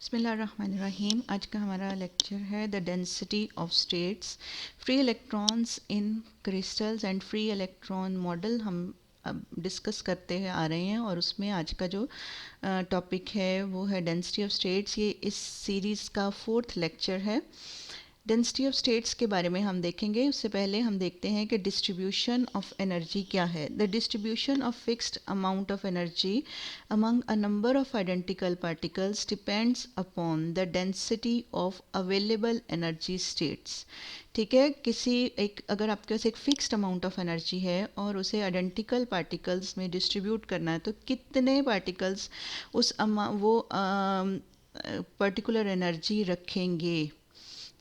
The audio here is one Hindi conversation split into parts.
बिस्मिल्लाहिर्रहमानिर्रहीम। आज का हमारा लेक्चर है the density of states, free electrons in crystals and free electron model. हम अब डिस्कस करते हैं आ रहे हैं और उसमें आज का जो टॉपिक है वो है डेंसिटी ऑफ स्टेट्स। ये इस सीरीज़ का 4th लेक्चर है। डेंसिटी ऑफ स्टेट्स के बारे में हम देखेंगे। उससे पहले हम देखते हैं कि डिस्ट्रीब्यूशन ऑफ एनर्जी क्या है। The distribution of fixed amount of energy among a number of identical particles depends upon the density of available energy states। ठीक है, अगर आपके पास एक फिक्स्ड अमाउंट ऑफ एनर्जी है और उसे आइडेंटिकल पार्टिकल्स में डिस्ट्रीब्यूट करना है, तो कितने पार्टिकल्स उस वो पर्टिकुलर एनर्जी रखेंगे।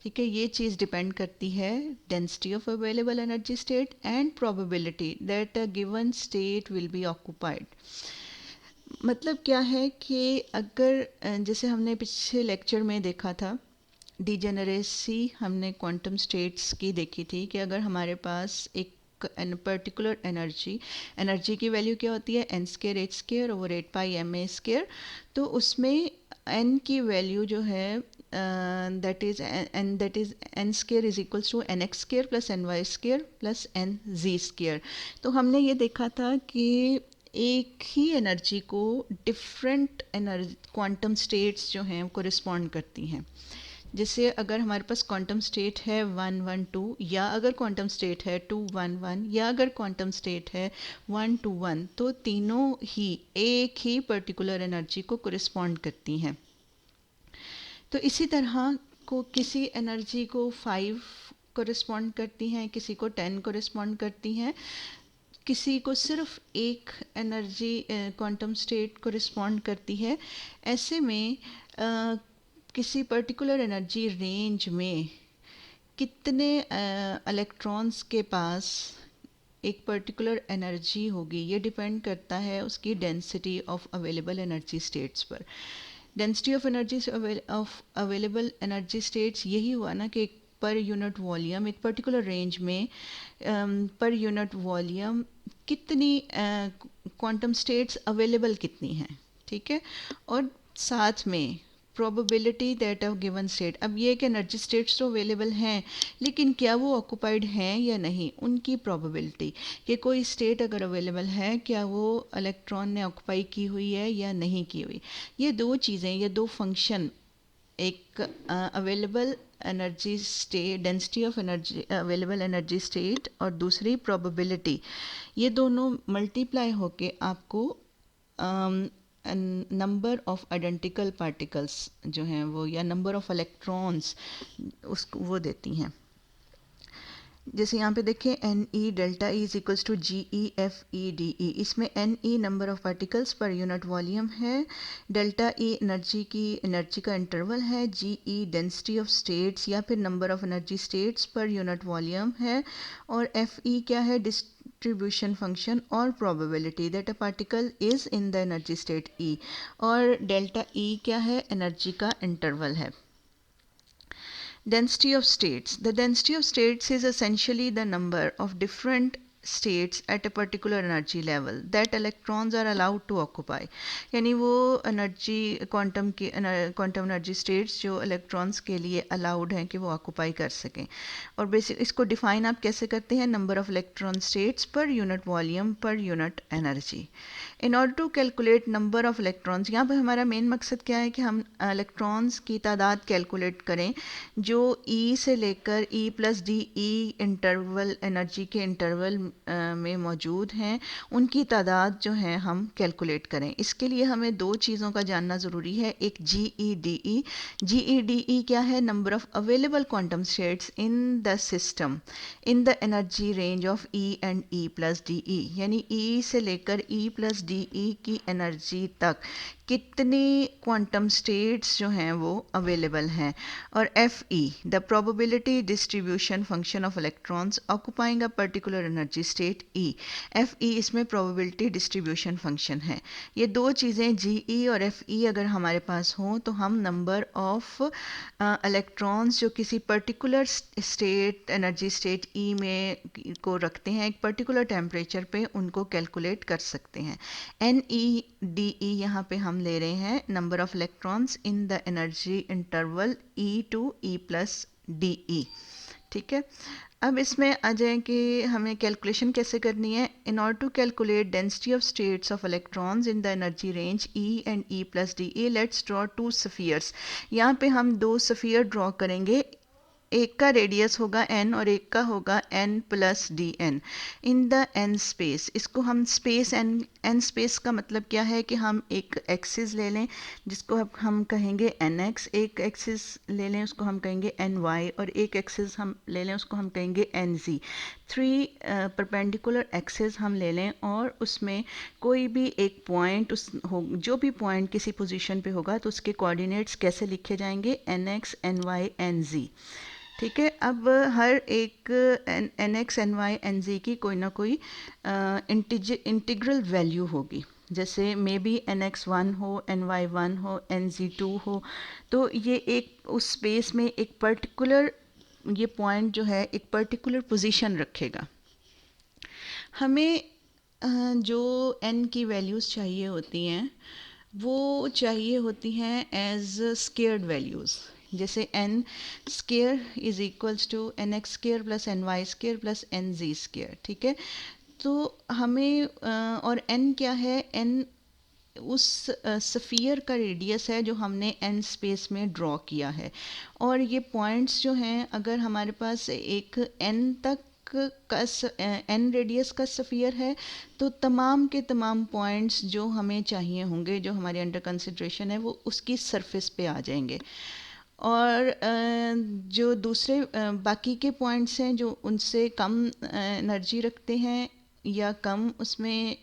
ठीक है, ये चीज़ डिपेंड करती है density of available energy state and probability that a given state will be occupied. मतलब क्या है कि अगर जैसे हमने पिछले लेक्चर में देखा था, डिजेनरेसी हमने क्वांटम स्टेट्स की देखी थी कि अगर हमारे पास एक पर्टिकुलर एनर्जी की वैल्यू क्या होती है, n² h² ओवर 8π m² तो उसमें n की वैल्यू जो है that is n² is equals to nx² plus ny² plus nz²। तो हमने ये देखा था कि एक ही एनर्जी को डिफरेंट क्वांटम स्टेट्स जो हैं को रिस्पॉन्ड करती हैं। जैसे अगर हमारे पास क्वांटम स्टेट है 1 1 2, या अगर क्वांटम स्टेट है 2 1 1, या अगर क्वांटम स्टेट है 1 2 1, तो तीनों ही एक ही पर्टिकुलर एनर्जी को रिस्पॉन्ड करती हैं। तो इसी तरह को किसी एनर्जी को 5 को रिस्पॉन्ड करती हैं, किसी को 10 को रिस्पॉन्ड करती हैं, किसी को सिर्फ एक एनर्जी क्वांटम स्टेट को रिस्पॉन्ड करती है। ऐसे में किसी पर्टिकुलर एनर्जी रेंज में कितने इलेक्ट्रॉन्स के पास एक पर्टिकुलर एनर्जी होगी, ये डिपेंड करता है उसकी density of available energy states पर। Density of energy of available energy states यही हुआ ना कि पर यूनिट वॉल्यूम एक पर्टिकुलर रेंज में पर यूनिट वॉल्यूम कितनी क्वांटम स्टेट्स अवेलेबल कितनी हैं। ठीक है, और साथ में probability that of given state. अब ये कि एनर्जी स्टेट्स तो अवेलेबल हैं, लेकिन क्या वो ऑक्यूपाइड हैं या नहीं, उनकी प्रोबेबिलिटी कि कोई स्टेट अगर अवेलेबल है, क्या वो इलेक्ट्रॉन ने ऑक्यूपाई की हुई है या नहीं की हुई। ये दो चीज़ें, ये दो फंक्शन, एक available energy state, density of energy available energy state, और दूसरी प्रोबेबिलिटी, ये दोनों मल्टीप्लाई होके आपको नंबर ऑफ आइडेंटिकल पार्टिकल्स जो हैं वो, या नंबर ऑफ इलेक्ट्रॉन्स उसको वो देती हैं। जैसे यहाँ पे देखें N E delta E is equals to G E F E D E. इसमें N E number of particles per unit volume है, डेल्टा ई एनर्जी का इंटरवल है, G E density of states या फिर नंबर ऑफ एनर्जी स्टेट्स पर यूनिट वॉल्यूम है, और एफ ई क्या है, डिस्ट्रीब्यूशन फंक्शन और probability that a particle is in the energy state E, और डेल्टा ई क्या है, एनर्जी का इंटरवल है। Density of states. The density of states is essentially the number of different states at a particular energy level that electrons are allowed to occupy। यानी वो एनर्जी क्वांटम एनर्जी स्टेट्स जो इलेक्ट्रॉन्स के लिए अलाउड हैं कि वो ऑक्यूपाई कर सकें। और बेसिक इसको डिफाइन आप कैसे करते हैं, नंबर ऑफ इलेक्ट्रॉन स्टेट्स पर यूनिट वॉल्यूम पर unit energy. In order to calculate number of electrons, यहाँ पर हमारा मेन मकसद क्या है कि हम इलेक्ट्रॉन्स की तादाद कैलकुलेट करें जो ई से लेकर ई प्लस डी ई इंटरवल, एनर्जी के इंटरवल में मौजूद हैं, उनकी तादाद जो है हम कैलकुलेट करें। इसके लिए हमें दो चीज़ों का जानना ज़रूरी है, एक जी ई डी ई। जी ई डी ई क्या है, number of available quantum states in the system in the energy range of E and E plus D ई। यानी ई से लेकर ई प्लस डी ई की एनर्जी तक कितनी क्वांटम स्टेट्स जो हैं वो अवेलेबल हैं। और F E the probability distribution function of electrons occupying a particular energy state E. F ई इसमें प्रोबेबिलिटी डिस्ट्रीब्यूशन फंक्शन है। ये दो चीज़ें जी ई और एफ ई अगर हमारे पास हों तो हम नंबर ऑफ इलेक्ट्रॉन्स जो किसी पर्टिकुलर स्टेट एनर्जी स्टेट ई में को रखते हैं एक पर्टिकुलर टेम्परेचर पे, उनको कैलकुलेट कर सकते हैं। एन ई डी ई यहाँ पे हम हम ले रहे हैं number of electrons in the energy interval E to E plus D E. ठीक है, अब इसमें आ जाए कि हमें कैलकुलेशन कैसे करनी है। In order to calculate density of states of electrons in the energy range E and E plus D E, let's draw two spheres. यहाँ पे हम दो स्फीयर ड्रॉ करेंगे, एक का रेडियस होगा n और एक का होगा n plus D N in the n space. इसको हम स्पेस n स्पेस का मतलब क्या है कि हम एक एक्सिस ले लें जिसको हम कहेंगे nx, एक एक्सिस ले लें उसको हम कहेंगे ny, और एक एक्सिस हम ले लें उसको हम कहेंगे nz। थ्री परपेंडिकुलर एक्सिस हम ले लें और उसमें कोई भी एक पॉइंट उस हो, जो भी पॉइंट किसी पोजीशन पे होगा तो उसके कोऑर्डिनेट्स कैसे लिखे जाएंगे, nx ny nz। ठीक है, अब हर एक N X N Y N Z की कोई ना कोई इंटीग्रल वैल्यू होगी, जैसे may be N X one हो, एन वाई वन हो, एन जी टू हो। तो ये एक उस स्पेस में एक पर्टिकुलर, ये पॉइंट जो है एक पर्टिकुलर पोजीशन रखेगा। हमें जो n की वैल्यूज़ चाहिए होती हैं वो चाहिए होती हैं एज स्केयर्ड वैल्यूज़, जैसे n square is equals to N X square plus N Y square plus N Z square. ठीक है, तो हमें और n क्या है, n उस स्फीयर का रेडियस है जो हमने n स्पेस में ड्रॉ किया है। और ये पॉइंट्स जो हैं, अगर हमारे पास एक n तक का n रेडियस का स्फीयर है तो तमाम के तमाम पॉइंट्स जो हमें चाहिए होंगे, जो हमारे अंडर कंसिड्रेशन है, वो उसकी सरफेस पे आ जाएंगे। और जो दूसरे बाकी के पॉइंट्स हैं जो उनसे कम एनर्जी रखते हैं या कम उसमें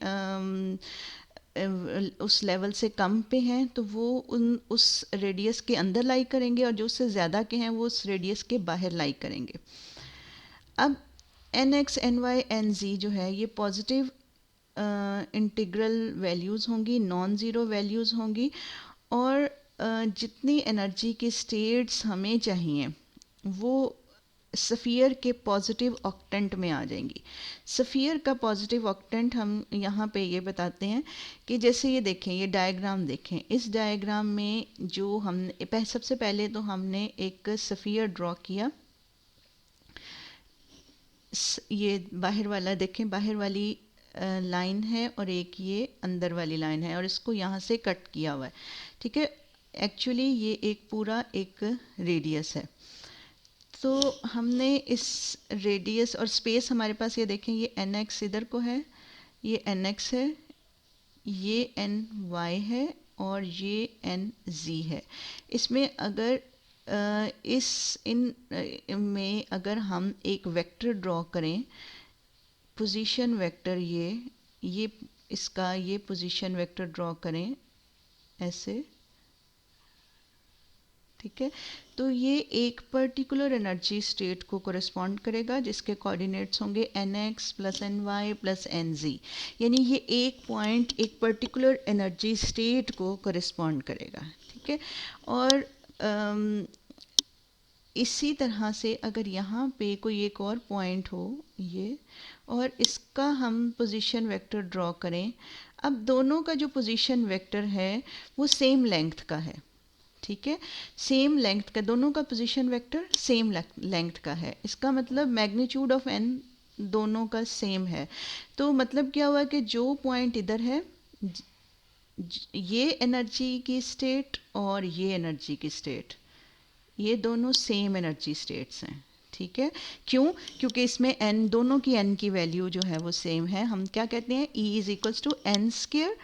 उस लेवल से कम पे हैं, तो वो उस रेडियस के अंदर लाई करेंगे, और जो उससे ज़्यादा के हैं वो उस रेडियस के बाहर लाई करेंगे। अब N X N Y N Z जो है ये पॉजिटिव इंटीग्रल वैल्यूज़ होंगी, नॉन ज़ीरो वैल्यूज़ होंगी, और जितनी एनर्जी की स्टेट्स हमें चाहिए वो सफ़ियर के पॉजिटिव ऑक्टेंट में आ जाएंगी। सफ़ियर का पॉजिटिव ऑक्टेंट हम यहाँ पे ये बताते हैं कि जैसे ये देखें, ये डायग्राम देखें, इस डायग्राम में जो हमने सबसे पहले तो हमने एक सफ़ियर ड्रॉ किया। ये बाहर वाला देखें, बाहर वाली लाइन है और एक ये अंदर वाली लाइन है, और इसको यहाँ से कट किया हुआ है। ठीक है, एक्चुअली ये एक पूरा एक रेडियस है। तो हमने इस रेडियस और स्पेस हमारे पास, ये देखें, ये एन एक्स इधर को है, ये एन एक्स है, ये एन वाई है, और ये एन जी है। इसमें अगर इन में अगर हम एक वेक्टर ड्रॉ करें, पोजीशन वेक्टर, ये इसका ये पोजीशन वेक्टर ड्रॉ करें ऐसे। ठीक है, तो ये एक पर्टिकुलर एनर्जी स्टेट को कोरिस्पॉन्ड करेगा जिसके कोऑर्डिनेट्स होंगे N X plus N Y plus N Z, यानी ये एक पॉइंट एक पर्टिकुलर एनर्जी स्टेट को कोरिस्पॉन्ड करेगा। ठीक है, और इसी तरह से अगर यहाँ पे कोई एक और पॉइंट हो ये, और इसका हम पोजीशन वेक्टर ड्रॉ करें, अब दोनों का जो पोजीशन वेक्टर है वो सेम लेंथ का है। ठीक है, सेम लेंथ का, दोनों का पोजीशन वेक्टर सेम लेंथ का है। इसका मतलब मैग्नीट्यूड ऑफ n दोनों का सेम है। तो मतलब क्या हुआ कि जो पॉइंट इधर है, ये एनर्जी की स्टेट और ये एनर्जी की स्टेट, ये दोनों सेम एनर्जी स्टेट्स हैं। ठीक है, क्यों? क्योंकि इसमें n, दोनों की n की वैल्यू जो है वो सेम है। हम क्या कहते हैं, E is equals to N square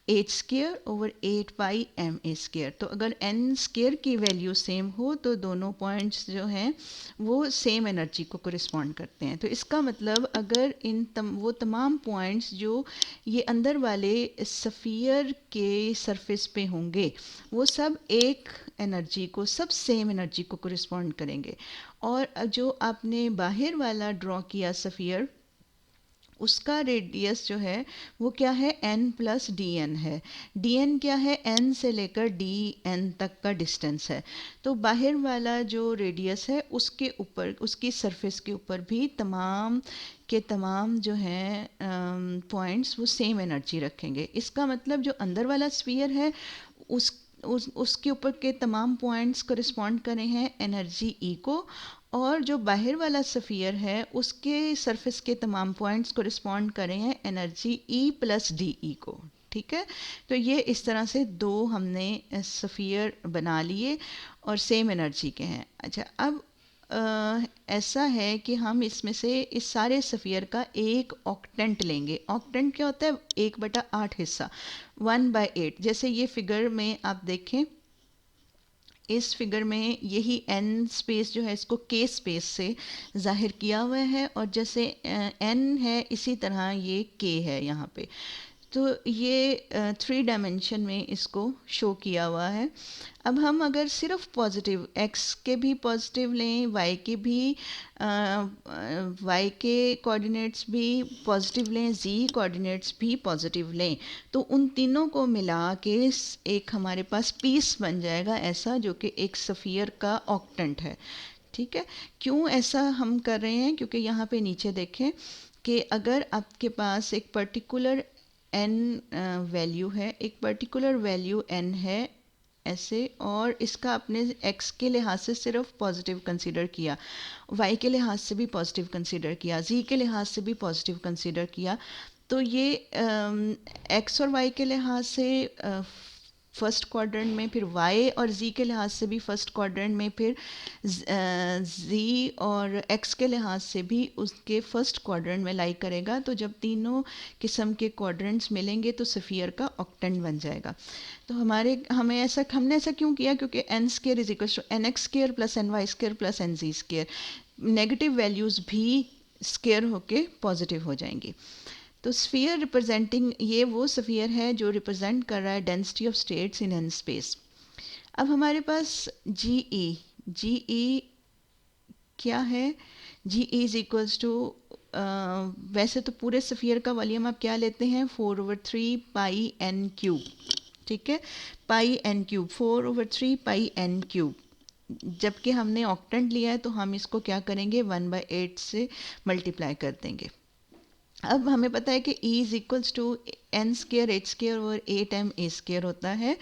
H square over 8 pi M A square. तो अगर एन स्केयर की वैल्यू सेम हो तो दोनों पॉइंट्स जो हैं वो सेम एनर्जी को कोरिस्पॉन्ड करते हैं। तो इसका मतलब अगर वो तमाम पॉइंट्स जो ये अंदर वाले सफ़ियर के सरफेस पे होंगे वो सब एक एनर्जी को, सब सेम एनर्जी को कोरिस्पॉन्ड करेंगे। और जो आपने बाहर वाला ड्रॉ किया सफ़ियर, उसका रेडियस जो है वो क्या है, n प्लस डी एन है। डी एन क्या है, n से लेकर डी एन तक का डिस्टेंस है। तो बाहर वाला जो रेडियस है उसके ऊपर, उसकी सरफेस के ऊपर भी तमाम के तमाम जो हैं पॉइंट्स वो सेम एनर्जी रखेंगे। इसका मतलब जो अंदर वाला स्फीयर है उसके ऊपर के तमाम पॉइंट्स करिस्पॉन्ड करे हैं एनर्जी ई को, और जो बाहर वाला सफ़ियर है उसके सरफेस के तमाम पॉइंट्स को रिस्पॉन्ड करें हैं एनर्जी ई प्लस डी ई को। ठीक है, तो ये इस तरह से दो हमने सफ़ियर बना लिए और सेम एनर्जी के हैं। अच्छा, अब ऐसा है कि हम इसमें से इस सारे सफ़ियर का एक ऑक्टेंट लेंगे। ऑक्टेंट क्या होता है, 1/8 हिस्सा, 1/8। जैसे ये फिगर में आप देखें, इस फिगर में यही n स्पेस जो है इसको k स्पेस से ज़ाहिर किया हुआ है, और जैसे n है इसी तरह ये k है यहाँ पे। तो ये 3 डायमेंशन में इसको शो किया हुआ है। अब हम अगर सिर्फ पॉजिटिव x के भी पॉजिटिव लें, y के भी y के कोऑर्डिनेट्स भी पॉजिटिव लें, z कोऑर्डिनेट्स भी पॉजिटिव लें, तो उन तीनों को मिला के एक हमारे पास पीस बन जाएगा ऐसा, जो कि एक सफ़ियर का ऑक्टेंट है। ठीक है, क्यों ऐसा हम कर रहे हैं, क्योंकि यहाँ पे नीचे देखें कि अगर आपके पास एक पर्टिकुलर n वैल्यू है, एक पर्टिकुलर वैल्यू n है ऐसे, और इसका आपने x के लिहाज से सिर्फ पॉजिटिव कंसीडर किया, y के लिहाज से भी पॉजिटिव कंसीडर किया, z के लिहाज से भी पॉजिटिव कंसीडर किया, तो ये x और y के लिहाज से फर्स्ट क्वाड्रेंट में, फिर y और z के लिहाज से भी फर्स्ट क्वाड्रेंट में, फिर z और x के लिहाज से भी उसके फर्स्ट क्वाड्रेंट में लाई करेगा। तो जब तीनों किस्म के क्वाड्रेंट्स मिलेंगे तो सफ़ियर का ऑक्टेंट बन जाएगा। तो हमने ऐसा क्यों किया, क्योंकि n square is equal to N X square plus N Y square plus N Z square, negative values भी स्क्वायर होके पॉजिटिव हो जाएंगी। तो स्फीयर रिप्रेजेंटिंग, ये वो स्फीयर है जो रिप्रेजेंट कर रहा है density of states in an space. अब हमारे पास जी ई क्या है, G E is equals to, वैसे तो पूरे स्फीयर का वॉल्यूम आप क्या लेते हैं, 4/3 पाई एन क्यूब। ठीक है, pi N cube, 4/3 pi N cube. जबकि हमने ऑक्टेंट लिया है तो हम इसको क्या करेंगे, 1/8 से मल्टीप्लाई कर देंगे। अब हमें पता है कि E is equals to N square H square और 8m ए स्क्वायर होता है।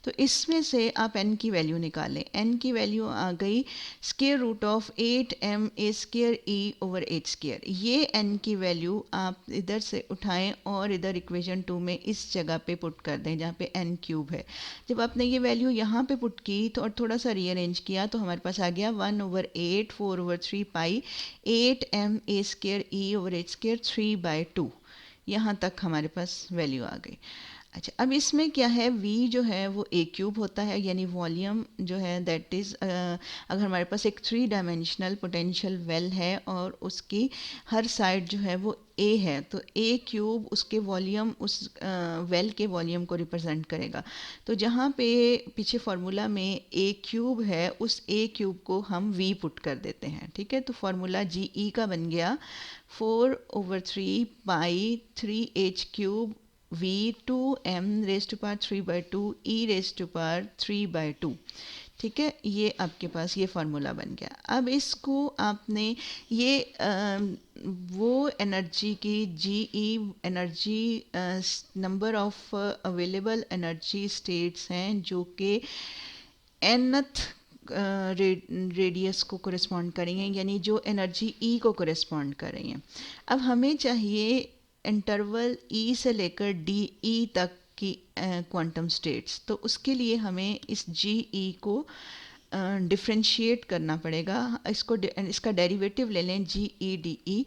तो इसमें से आप n की वैल्यू निकालें, n की वैल्यू आ गई square root of 8m A square E over H square. ये n की वैल्यू आप इधर से उठाएं और इधर इक्वेशन 2 में इस जगह पे पुट कर दें जहाँ पे n क्यूब है। जब आपने ये वैल्यू यहाँ पे पुट की तो और थोड़ा सा रीअरेंज किया तो हमारे पास आ गया 1/8 4/3 pi 8m A square E over H square 3/2। यहाँ तक हमारे पास वैल्यू आ गई। अच्छा, अब इसमें क्या है, v जो है वो a क्यूब होता है, यानी वॉल्यूम जो है दैट इज़, अगर हमारे पास एक 3 डायमेंशनल पोटेंशियल वेल है और उसकी हर साइड जो है वो a है, तो a क्यूब उसके वॉल्यूम, उस वेल के वॉल्यूम को रिप्रेजेंट करेगा। तो जहाँ पे पीछे फार्मूला में a क्यूब है, उस a क्यूब को हम v पुट कर देते हैं। ठीक है, तो फार्मूला जी ई का बन गया 4/3 पाई 3h क्यूब v 2m raise to power 3/2 e raise to power 3/2। ठीक है, ये आपके पास ये फार्मूला बन गया। अब इसको आपने ये वो एनर्जी की G E energy, number of available energy states हैं जो कि nth रेडियस को कोरिस्पॉन्ड करेंगे, यानी जो एनर्जी ई को कोरिस्पॉन्ड करेंगे। अब हमें चाहिए इंटरवल ई से लेकर डी ई तक की क्वांटम स्टेट्स। तो उसके लिए हमें इस जी ई को डिफ्रेंशिएट करना पड़ेगा। इसका डेरिवेटिव ले लें जी ई डी ई।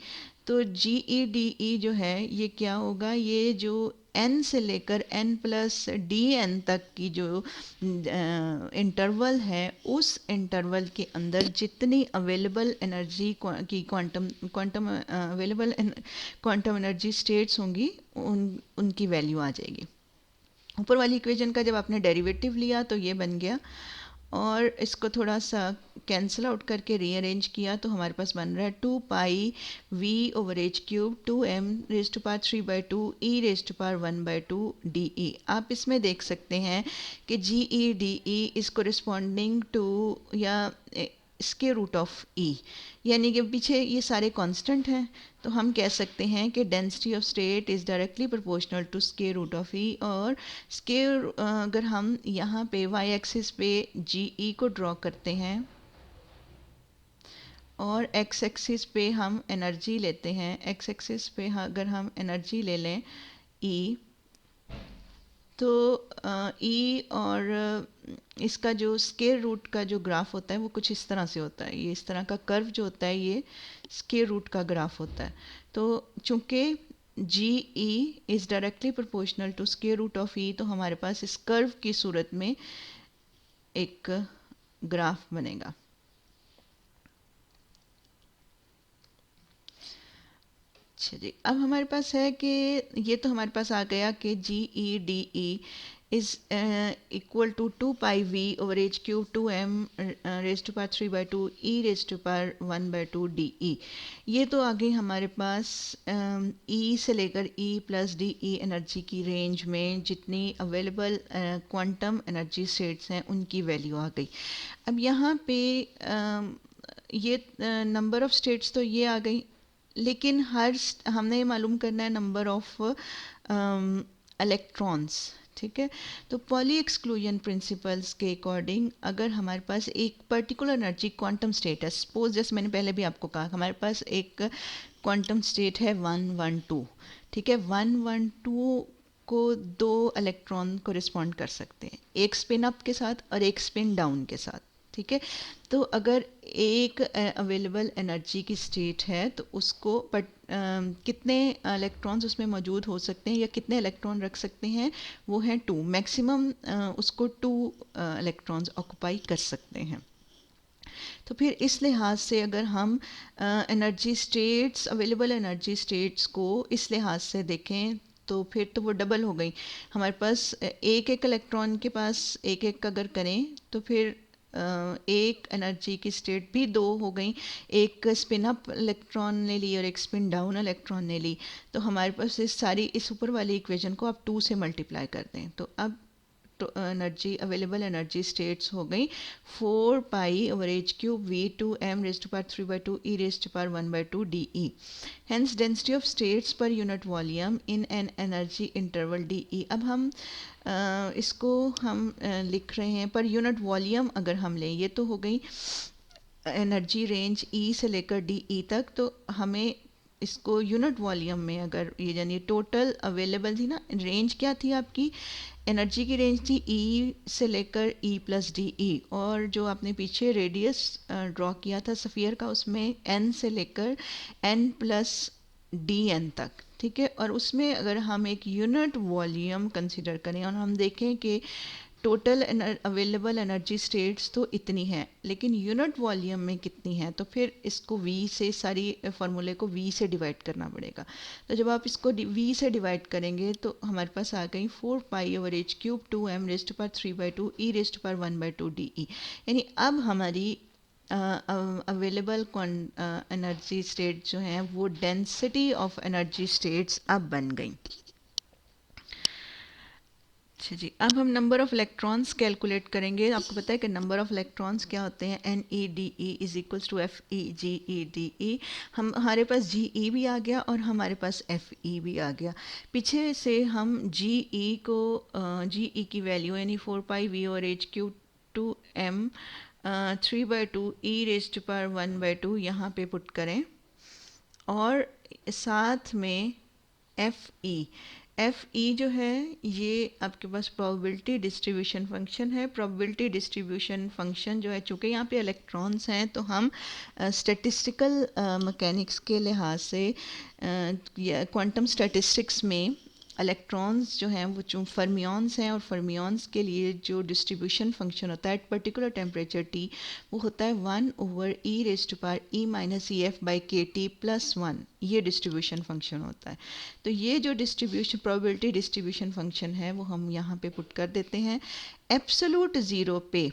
तो जी ई डी ई जो है ये क्या होगा, ये जो n से लेकर n प्लस डी एन तक की जो इंटरवल है, उस इंटरवल के अंदर जितनी अवेलेबल एनर्जी की quantum available quantum energy states होंगी उनकी वैल्यू आ जाएगी। ऊपर वाली इक्वेशन का जब आपने डेरिवेटिव लिया तो ये बन गया, और इसको थोड़ा सा कैंसिल आउट करके रीअरेंज किया तो हमारे पास बन रहा है 2 pi v/h³ 2m⁻³ e⁻² (1/2 dE). आप इसमें देख सकते हैं कि GE/DE इज कोरिस्पॉन्डिंग टू या स्क्वायर रूट ऑफ ई, यानी कि पीछे ये सारे कांस्टेंट हैं, तो हम कह सकते हैं कि density of state is directly proportional to square root of E. और स्क्वायर अगर हम यहाँ पे वाई एक्सिस पे GE को ड्रॉ करते हैं और एक्स एक्सिस पे हम एनर्जी लेते हैं, एक्स एक्सिस पे अगर हम एनर्जी ले लें E, तो ई और इसका जो स्क्वायर रूट का जो ग्राफ होता है वो कुछ इस तरह से होता है। ये इस तरह का कर्व जो होता है ये स्क्वायर रूट का ग्राफ होता है। तो चूंकि G E is directly proportional to square root of E, तो हमारे पास इस कर्व की सूरत में एक ग्राफ बनेगा। अच्छा जी, अब हमारे पास है कि ये तो हमारे पास आ गया कि GE/DE is equal to 2 pi v/h³ 2m⁻³ e⁻² dE। ये तो आ गई हमारे पास E से लेकर E+DE एनर्जी की रेंज में जितनी अवेलेबल क्वांटम एनर्जी स्टेट्स हैं उनकी वैल्यू आ गई। अब यहाँ पे ये नंबर ऑफ़ स्टेट्स तो ये आ गई, लेकिन हमने मालूम करना है नंबर ऑफ इलेक्ट्रॉन्स। ठीक है, तो पॉली एक्सक्लूजन प्रिंसिपल्स के अकॉर्डिंग अगर हमारे पास एक पर्टिकुलर एनर्जी क्वांटम स्टेट है, सपोज जैसे मैंने पहले भी आपको कहा हमारे पास एक क्वांटम स्टेट है 112। ठीक है, 112 को 2 इलेक्ट्रॉन को रिस्पॉन्ड कर सकते हैं, एक स्पिन अप के साथ और एक स्पिन डाउन के साथ। ठीक है, तो अगर एक अवेलेबल एनर्जी की स्टेट है तो उसको कितने इलेक्ट्रॉन्स उसमें मौजूद हो सकते हैं या कितने इलेक्ट्रॉन रख सकते हैं, वो है 2। मैक्सिमम उसको 2 इलेक्ट्रॉन्स ऑक्यूपाई कर सकते हैं। तो फिर इस लिहाज से अगर हम energy states, available energy states को इस लिहाज से देखें तो फिर तो वो डबल हो गई। हमारे पास एक एक इलेक्ट्रॉन के पास एक एक अगर करें तो फिर एक एनर्जी की स्टेट भी 2 हो गई, एक स्पिन अप इलेक्ट्रॉन ने ली और एक स्पिन डाउन इलेक्ट्रॉन ने ली। तो हमारे पास इस ऊपर वाली इक्वेशन को आप 2 से मल्टीप्लाई कर दें तो अब तो एनर्जी अवेलेबल एनर्जी स्टेट्स हो गई 4 पाई/h³ v/2m⁻³ e⁻² dE। Hence density of states per unit volume in an energy interval dE। अब हम इसको हम लिख रहे हैं पर यूनिट वॉल्यूम अगर हम लें, ये तो हो गई एनर्जी रेंज E से लेकर DE तक, तो हमें इसको यूनिट वॉल्यूम में अगर ये यानी टोटल अवेलेबल थी ना, रेंज क्या थी आपकी, एनर्जी की रेंज थी E से लेकर E+DE, और जो आपने पीछे रेडियस ड्रॉ किया था सफ़ियर का उसमें N से लेकर N+DN तक। ठीक है, और उसमें अगर हम एक यूनिट वॉल्यूम कंसिडर करें और हम देखें कि टोटल अवेलेबल एनर्जी स्टेट्स तो इतनी है लेकिन यूनिट वॉल्यूम में कितनी है, तो फिर इसको V से सारी फार्मूले को V से डिवाइड करना पड़ेगा। तो जब आप इसको V से डिवाइड करेंगे तो हमारे पास आ गई 4 पाई/h³ 2m⁻³ e⁻² dE। यानी अब हमारी अवेलेबल एनर्जी स्टेट जो हैं वो डेंसिटी ऑफ एनर्जी स्टेट्स अब बन गई। अच्छा जी, अब हम नंबर ऑफ़ इलेक्ट्रॉन्स कैलकुलेट करेंगे। आपको पता है कि नंबर ऑफ़ इलेक्ट्रॉन्स क्या होते हैं, NEDE is equals to FE/GE/DE। हमारे पास GE भी आ गया और हमारे पास FE भी आ गया। पीछे से हम GE की वैल्यू यानी 4 पाई v/h³ 2m⁻³ e⁻² यहाँ पे पुट करें और साथ में FE जो है ये आपके पास प्रोबेबिलिटी डिस्ट्रीब्यूशन फंक्शन है। प्रोबेबिलिटी डिस्ट्रीब्यूशन फंक्शन जो है, चूँकि यहाँ पे इलेक्ट्रॉन्स हैं तो हम स्टैटिस्टिकल मैकेनिक्स के लिहाज से क्वांटम स्टैटिस्टिक्स में इलेक्ट्रॉन्स जो हैं वो चूँ फर्मियॉन्स हैं और फर्मियॉन्स के लिए जो डिस्ट्रीब्यूशन फंक्शन होता है एट पर्टिकुलर टेम्परेचर T वो होता है 1/e⁻⁻⁰ ये डिस्ट्रीब्यूशन फंक्शन होता है। तो ये जो डिस्ट्रीब्यूशन प्रोबेबिलिटी डिस्ट्रीब्यूशन फंक्शन है वो हम यहाँ पे पुट कर देते हैं। एब्सोलूट ज़ीरो पे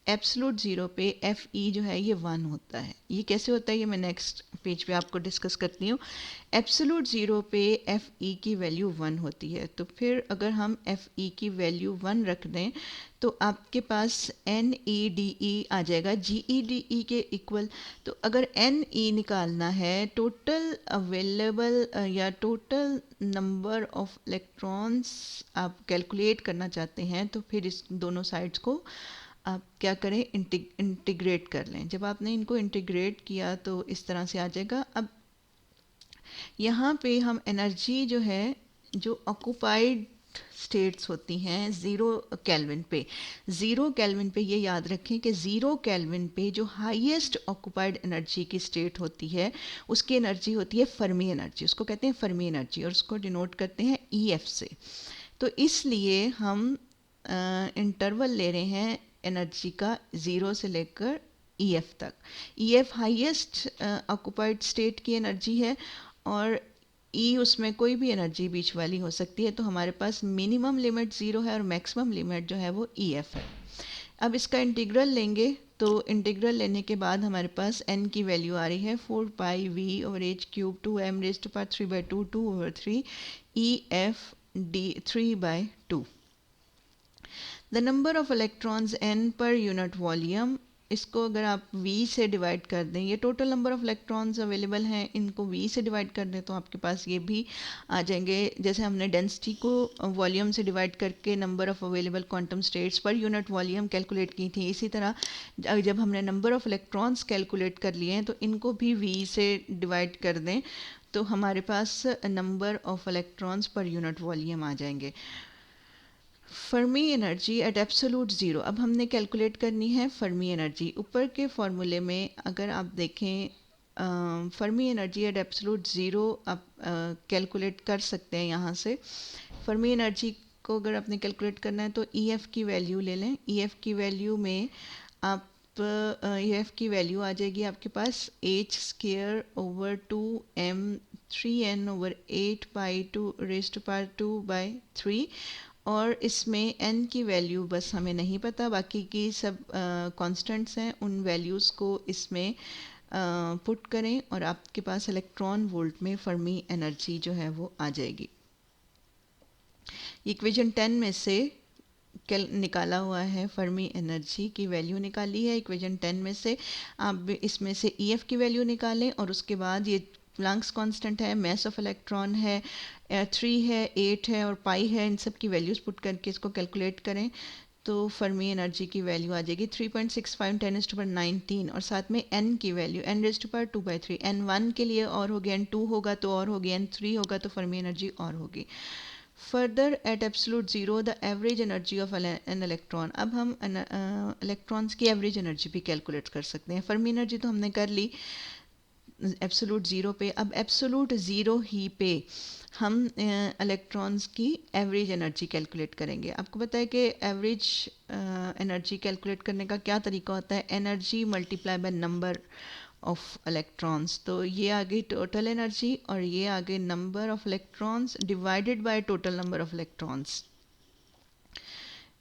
एब्सोलूट ज़ीरो पे एफ ई जो है ये 1 होता है। ये कैसे होता है ये मैं नेक्स्ट पेज पे आपको डिस्कस करती हूँ। एब्सोलूट ज़ीरो पे एफ ई की वैल्यू 1 होती है, तो फिर अगर हम एफ ई की वैल्यू 1 रख दें तो आपके पास एन ई डी ई आ जाएगा जी ई डी ई के इक्वल। तो अगर एन ई निकालना है, टोटल अवेलेबल या टोटल नंबर ऑफ इलेक्ट्रॉन्स आप कैलकुलेट करना चाहते हैं, तो फिर इस दोनों साइड्स को आप क्या करें, इंटीग्रेट कर लें। जब आपने इनको इंटीग्रेट किया तो इस तरह से आ जाएगा। अब यहाँ पे हम एनर्जी जो है, जो ऑक्यूपाइड स्टेट्स होती हैं ज़ीरो केल्विन पे, ज़ीरो केल्विन पे ये याद रखें कि ज़ीरो केल्विन पे जो हाईएस्ट ऑक्यूपाइड एनर्जी की स्टेट होती है उसकी एनर्जी होती है फर्मी एनर्जी, उसको कहते हैं फर्मी एनर्जी, और उसको डिनोट करते हैं ई एफ से। तो इसलिए हम इंटरवल ले रहे हैं एनर्जी का ज़ीरो से लेकर ई एफ तक। E F highest occupied state की एनर्जी है और ई उसमें कोई भी एनर्जी बीच वाली हो सकती है। तो हमारे पास मिनिमम लिमिट ज़ीरो है और मैक्सिमम लिमिट जो है वो ई एफ है। अब इसका इंटीग्रल लेंगे तो इंटीग्रल लेने के बाद हमारे पास n की वैल्यू आ रही है 4 pi V over H cube 2 m raise to power 3/2 2 over 3 E F D 3/2। The number of electrons n per unit volume, इसको अगर आप v से डिवाइड कर दें, ये total number of electrons available हैं, इनको v से डिवाइड कर दें तो आपके पास ये भी आ जाएंगे। जैसे हमने डेंसिटी को वॉल्यूम से डिवाइड करके number of available quantum states पर यूनिट वॉल्यूम कैलकुलेट की थी, इसी तरह जब हमने नंबर ऑफ इलेक्ट्रॉन्स कैलकुलेट कर लिए हैं तो इनको भी v से डिवाइड कर दें तो हमारे पास number of electrons per unit volume आ जाएंगे। Fermi energy at absolute zero, अब हमने कैलकुलेट करनी है फर्मी एनर्जी। ऊपर के फॉर्मूले में अगर आप देखें Fermi energy at absolute zero आप कैलकुलेट कर सकते हैं यहाँ से। फर्मी एनर्जी को अगर आपने कैलकुलेट करना है तो ई एफ़ की वैल्यू ले लें। ई एफ़ की वैल्यू में आप ई एफ़ की वैल्यू आ जाएगी आपके पास H square over 2m 3n over 8 by 2 raise to power 2/3, और इसमें n की वैल्यू बस हमें नहीं पता, बाकी की सब कांस्टेंट्स हैं, उन वैल्यूज़ को इसमें पुट करें और आपके पास इलेक्ट्रॉन वोल्ट में फर्मी एनर्जी जो है वो आ जाएगी। इक्वेशन 10 में से निकाला हुआ है, फर्मी एनर्जी की वैल्यू निकाली है इक्वेशन 10 में से। आप इसमें से ई एफ की वैल्यू निकालें और उसके बाद ये प्लैंक्स कांस्टेंट है, मास ऑफ इलेक्ट्रॉन है, 3 है, 8 है और पाई है, इन सब की वैल्यूज़ पुट करके इसको कैलकुलेट करें तो फर्मी एनर्जी की वैल्यू आ जाएगी 3.65 10⁻19 और साथ में n की value n raise to power 2/3। n1 के लिए और होगी, n2 होगा तो और होगी, n3 होगा तो फर्मी एनर्जी और होगी। Further at absolute zero the average energy of an electron, अब हम इलेक्ट्रॉन्स की एवरेज एनर्जी भी कैलकुलेट कर सकते हैं। फर्मी एनर्जी तो हमने कर ली एब्सोलूट ज़ीरो पे, अब एब्सोलूट ज़ीरो ही पे हम इलेक्ट्रॉन्स की एवरेज एनर्जी कैलकुलेट करेंगे। आपको पता है कि एवरेज एनर्जी कैलकुलेट करने का क्या तरीका होता है, energy multiply by number of electrons. तो ये आगे टोटल एनर्जी और ये आगे number of electrons divided by total number of electrons.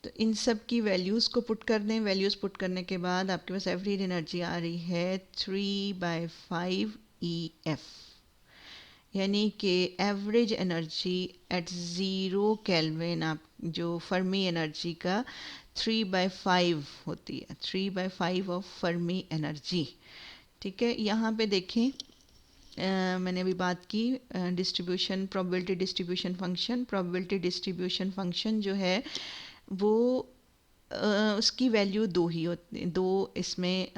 तो इन सब की वैल्यूज़ को पुट कर दें। वैल्यूज़ पुट करने के बाद आपके पास एवरेज एनर्जी आ रही है 3/5 ई एफ, यानी कि average energy at zero kelvin आप जो फर्मी एनर्जी का 3/5 होती है, 3/5 ऑफ फर्मी एनर्जी। ठीक है, यहाँ पे देखें मैंने अभी बात की distribution, probability distribution function. Probability distribution function जो है वो उसकी वैल्यू दो ही होती, दो इसमें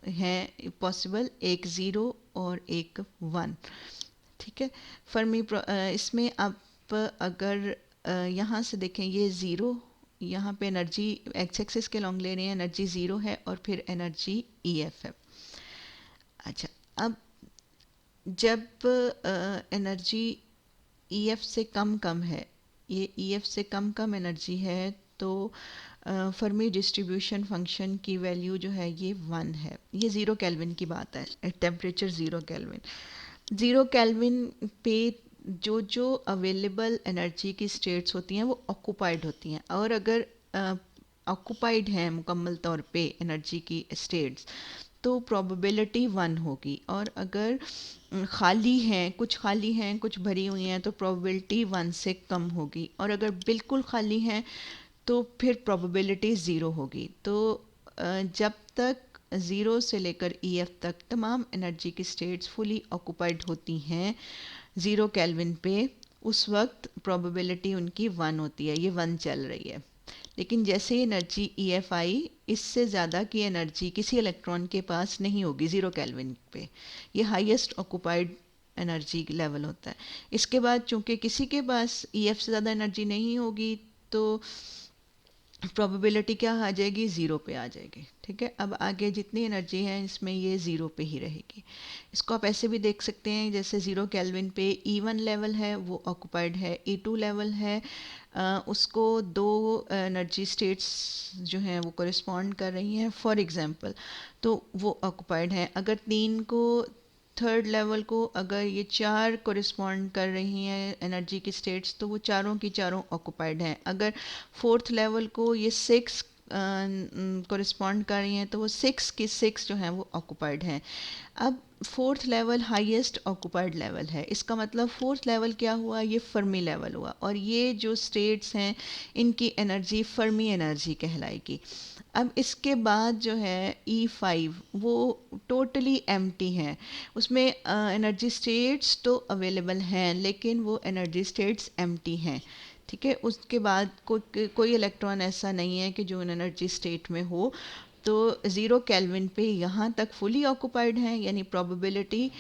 हैं पॉसिबल, एक ज़ीरो और एक 1। ठीक है, फर्मी इसमें आप अगर यहाँ से देखें ये ज़ीरो, यहाँ पे एनर्जी एक्स एक्सिस के लॉन्ग ले रहे हैं, एनर्जी ज़ीरो है और फिर एनर्जी ई एफ है। अच्छा, अब जब एनर्जी ई एफ से कम है, ये ई एफ से कम एनर्जी है तो फर्मी डिस्ट्रीब्यूशन फंक्शन की वैल्यू जो है ये 1 है। ये ज़ीरो केल्विन की बात है, at temperature zero kelvin. Zero kelvin पे जो जो अवेलेबल एनर्जी की स्टेट्स होती हैं वो ऑक्यूपाइड होती हैं, और अगर ऑक्यूपाइड हैं मुकम्मल तौर पे एनर्जी की स्टेट्स, तो प्रोबेबिलिटी 1 होगी। और अगर खाली हैं, कुछ भरी हुई हैं, तो प्रोबेबिलिटी 1 से कम होगी। और अगर बिल्कुल खाली हैं तो फिर प्रोबेबिलिटी ज़ीरो होगी। तो जब तक ज़ीरो से लेकर EF तक तमाम एनर्जी की स्टेट्स फुली ऑक्यूपाइड होती हैं ज़ीरो केल्विन पे, उस वक्त प्रोबेबिलिटी उनकी 1 होती है, ये 1 चल रही है। लेकिन जैसे ही एनर्जी EF आई, इससे ज़्यादा की एनर्जी किसी इलेक्ट्रॉन के पास नहीं होगी ज़ीरो केल्विन पे। ये हाईएस्ट ऑक्यूपाइड एनर्जी लेवल होता है। इसके बाद चूंकि किसी के पास EF से ज़्यादा एनर्जी नहीं होगी, तो प्रोबेबिलिटी क्या आ जाएगी, ज़ीरो पे आ जाएगी। ठीक है, अब आगे जितनी एनर्जी है इसमें ये ज़ीरो पे ही रहेगी। इसको आप ऐसे भी देख सकते हैं, जैसे ज़ीरो केल्विन पे E1 लेवल है वो ऑक्यूपाइड है, E2 लेवल है उसको दो एनर्जी स्टेट्स जो हैं वो कोरिस्पॉन्ड कर रही हैं फॉर एग्जांपल, तो वो ऑक्यूपाइड है। अगर तीन को थर्ड लेवल को अगर ये चार कोरिस्पॉन्ड कर रही हैं एनर्जी की स्टेट्स, तो वो चारों की चारों ऑक्यूपाइड हैं। अगर फोर्थ लेवल को ये सिक्स कोरिस्पॉन्ड कर रही हैं, तो वो सिक्स की सिक्स जो हैं वो ऑक्यूपाइड हैं। अब fourth level highest occupied level है, इसका मतलब फोर्थ लेवल क्या हुआ, ये फर्मी लेवल हुआ। और ये जो स्टेट्स हैं इनकी एनर्जी फर्मी एनर्जी कहलाएगी। अब इसके बाद जो है E5 वो टोटली एम्प्टी है, उसमें एनर्जी स्टेट्स तो अवेलेबल हैं लेकिन वो एनर्जी स्टेट्स एम्प्टी हैं। ठीक है, उसके बाद कोई इलेक्ट्रॉन ऐसा नहीं है कि जो एनर्जी स्टेट में हो। तो ज़ीरो केल्विन पे यहाँ तक फुली ऑक्यूपाइड हैं, यानी प्रोबेबिलिटी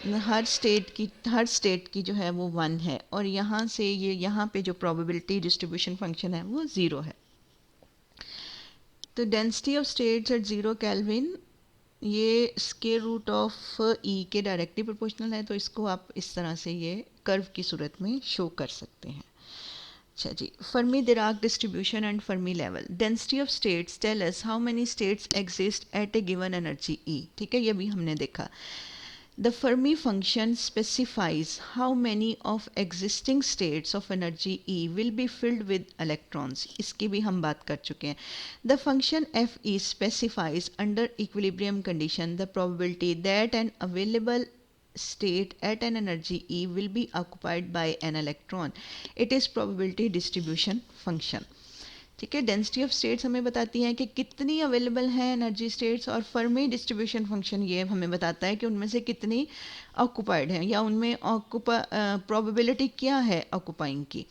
हर स्टेट की जो है वो 1 है। और यहाँ से ये यहाँ पे जो प्रोबेबिलिटी डिस्ट्रीब्यूशन फंक्शन है वो ज़ीरो है। तो density of states at zero kelvin ये स्क्वायर रूट ऑफ E के डायरेक्टली प्रोपोर्शनल है, तो इसको आप इस तरह से ये कर्व की सूरत में शो कर सकते हैं। अच्छा जी, Fermi Dirac distribution and Fermi level. Density of states tell us how many states exist at a given energy E। ठीक है, ये भी हमने देखा। The Fermi function specifies how many of existing states of energy E will be filled with electrons. इसकी भी हम बात कर चुके हैं। The function FE specifies under equilibrium condition the probability that an available state at an energy E will be occupied by an electron. It is probability distribution function. ठीक है, डेंसिटी ऑफ स्टेट्स हमें बताती हैं कि कितनी अवेलेबल हैं एनर्जी स्टेट्स, और फर्मी डिस्ट्रीब्यूशन फंक्शन ये हमें बताता है कि उनमें से कितनी ऑक्यूपाइड हैं, या उनमें प्रोबेबिलिटी क्या है ऑक्यूपाइंग की।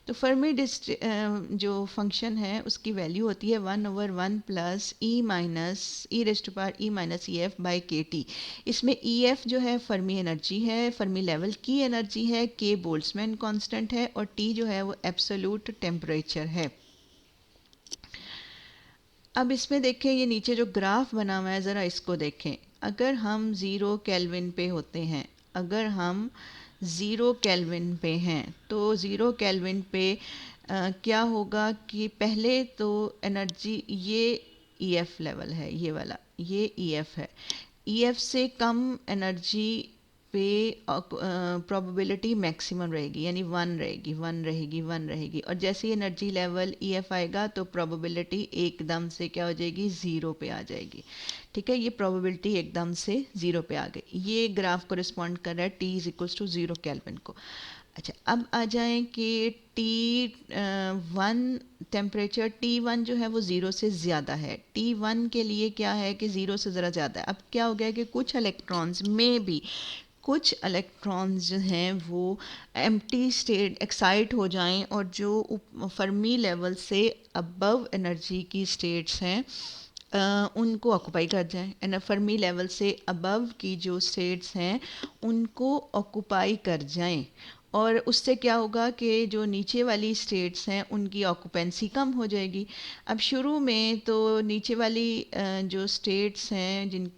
तो फर्मी जो फंक्शन है उसकी वैल्यू होती है 1/1 प्लस E-e⁻⁸ इसमें EF जो है फर्मी एनर्जी है, फर्मी लेवल की एनर्जी है, K बोल्ट्जमैन कांस्टेंट है, और T जो है वो एब्सोल्यूट टेम्परेचर है। अब इसमें देखें, ये नीचे जो ग्राफ बना हुआ है ज़रा इसको देखें। अगर हम ज़ीरो केल्विन पे होते हैं, अगर हम ज़ीरो केल्विन पे हैं, तो ज़ीरो केल्विन पे क्या होगा कि पहले तो एनर्जी ये EF लेवल है, ये वाला ये EF है। EF से कम एनर्जी पे प्रोबेबिलिटी मैक्सिमम रहेगी, यानी 1 रहेगी, 1 रहेगी, 1 रहेगी। और जैसे ही एनर्जी लेवल EF आएगा तो प्रोबेबिलिटी एकदम से क्या हो जाएगी, ज़ीरो पे आ जाएगी। ठीक है, ये प्रोबेबिलिटी एकदम से ज़ीरो पे आ गई। ये ग्राफ को रिस्पॉन्ड कर रहा है T=0 केल्विन को। अच्छा, अब आ जाएं कि T1 टेम्परेचर T1 जो है वो ज़ीरो से ज़्यादा है। T1 के लिए क्या है कि ज़ीरो से ज़रा ज़्यादा है। अब क्या हो गया कि कुछ इलेक्ट्रॉन्स में भी कुछ इलेक्ट्रॉन्स जो हैं वो एम्प्टी स्टेट एक्साइट हो जाएं, और जो फर्मी लेवल से अबव एनर्जी की स्टेट्स हैं उनको ऑक्यूपाई कर जाएं। एंड फर्मी लेवल से अबव की जो स्टेट्स हैं उनको ऑक्यूपाई कर जाएं, और उससे क्या होगा कि जो नीचे वाली स्टेट्स हैं उनकी ऑक्यूपेंसी कम हो जाएगी। अब शुरू में तो नीचे वाली जो स्टेट्स हैं जिन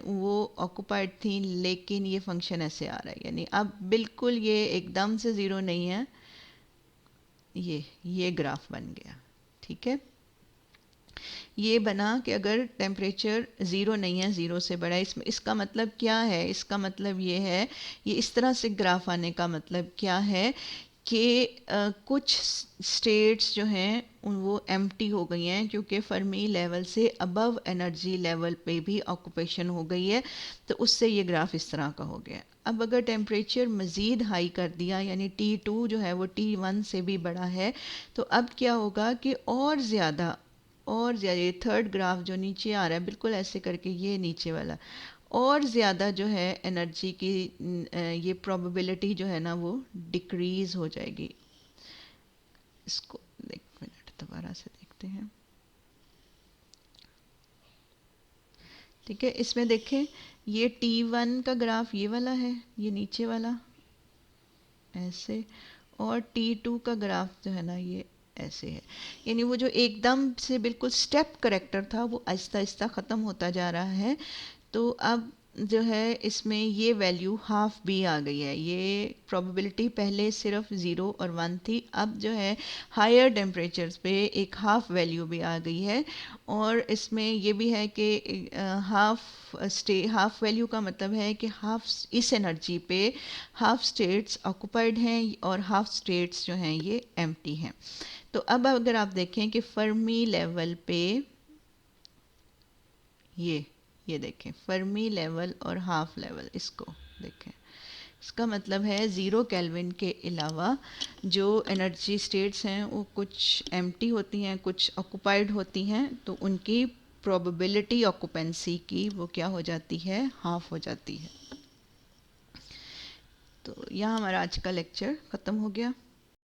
वो ऑक्यूपाइड थी, लेकिन ये फंक्शन ऐसे आ रहा है, यानी अब बिल्कुल ये एकदम से ज़ीरो नहीं है, ये ग्राफ बन गया। ठीक है, ये बना कि अगर टेम्परेचर ज़ीरो नहीं है, ज़ीरो से बड़ा है, इसमें इसका मतलब क्या है, इसका मतलब ये है, ये इस तरह से ग्राफ आने का मतलब क्या है कि कुछ स्टेट्स जो हैं वो एम्प्टी हो गई हैं क्योंकि फर्मी लेवल से अबव एनर्जी लेवल पे भी ऑक्यूपेशन हो गई है, तो उससे ये ग्राफ इस तरह का हो गया। अब अगर टेम्परेचर मज़ीद हाई कर दिया, यानी T2 जो है वो T1 से भी बड़ा है, तो अब क्या होगा कि और ज़्यादा ये थर्ड ग्राफ जो नीचे आ रहा है बिल्कुल ऐसे करके, ये नीचे वाला, और ज़्यादा जो है एनर्जी की ये प्रोबेबिलिटी जो है ना वो डिक्रीज़ हो जाएगी। इसको एक मिनट दोबारा से देखते हैं। ठीक है, इसमें देखें ये T1 का ग्राफ ये वाला है, ये नीचे वाला ऐसे, और T2 का ग्राफ जो है ना ये ऐसे है। यानी वो जो एकदम से बिल्कुल स्टेप करेक्टर था वो आहिस्ता आहिस्ता ख़त्म होता जा रहा है। तो अब जो है इसमें ये वैल्यू हाफ भी आ गई है। ये प्रोबेबिलिटी पहले सिर्फ 0 और 1 थी, अब जो है हायर टेम्परेचर्स पे एक हाफ वैल्यू भी आ गई है। और इसमें ये भी है कि हाफ वैल्यू का मतलब है कि हाफ इस एनर्जी पे हाफ स्टेट्स ऑक्यूपाइड हैं और हाफ स्टेट्स जो हैं ये एम्प्टी हैं। तो अब अगर आप देखें कि फर्मी लेवल पे ये ये देखें फर्मी लेवल और हाफ लेवल, इसको देखें, इसका मतलब है ज़ीरो केल्विन के अलावा जो एनर्जी स्टेट्स हैं वो कुछ एम्प्टी होती हैं, कुछ ऑक्यूपाइड होती हैं, तो उनकी प्रोबेबिलिटी ऑक्यूपेंसी की वो क्या हो जाती है, हाफ हो जाती है। तो यहाँ हमारा आज का लेक्चर ख़त्म हो गया।